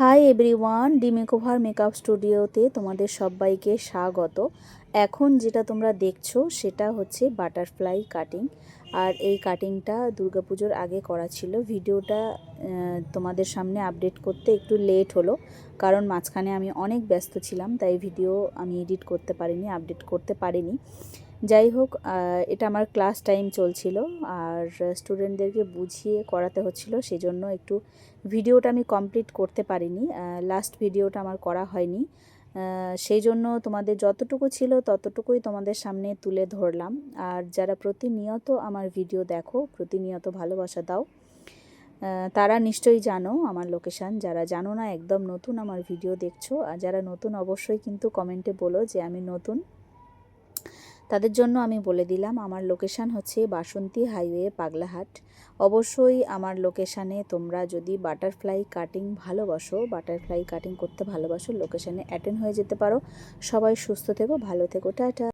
Hi everyone, D makeover makeup স্টুডিওতে তোমাদের সবাইকে স্বাগত। এখন যেটা তোমরা দেখছো সেটা হচ্ছে বাটারফ্লাই কাটিং। আর এই কাটিংটা দুর্গাপুজোর আগে করা ছিল। ভিডিওটা তোমাদের সামনে আপডেট করতে একটু লেট হলো, কারণ মাঝখানে আমি অনেক ব্যস্ত ছিলাম, তাই ভিডিও আমি এডিট করতে পারিনি, আপডেট করতে পারিনি। যাই হোক, এটা আমার ক্লাস টাইম চলছিল আর স্টুডেন্টদেরকে বুঝিয়ে করাতে হচ্ছিল, সেজন্য একটু ভিডিওটা আমি কমপ্লিট করতে পারিনি। লাস্ট ভিডিওটা আমার করা হয়নি, সেই জন্য তোমাদের যতটুকু ছিল ততটুকুই তোমাদের সামনে তুলে ধরলাম। আর যারা প্রতিনিয়ত আমার ভিডিও দেখো, প্রতিনিয়ত ভালোবাসা দাও, তারা নিশ্চয়ই জানো আমার লোকেশান। যারা জানো না, একদম নতুন আমার ভিডিও দেখছো, আর যারা নতুন অবশ্যই কিন্তু কমেন্টে বলো যে আমি নতুন। তাদের জন্য আমি বলে দিলাম, আমার লোকেশান হচ্ছে বাসন্তী হাইওয়ে, পাগলাহাট। অবশ্যই আমার লোকেশানে তোমরা যদি বাটারফ্লাই কাটিং ভালোবাসো, বাটারফ্লাই কাটিং করতে ভালোবাসো, লোকেশানে অ্যাটেন্ড হয়ে যেতে পারো। সবাই সুস্থ থেকো, ভালো থেকো, টাটা।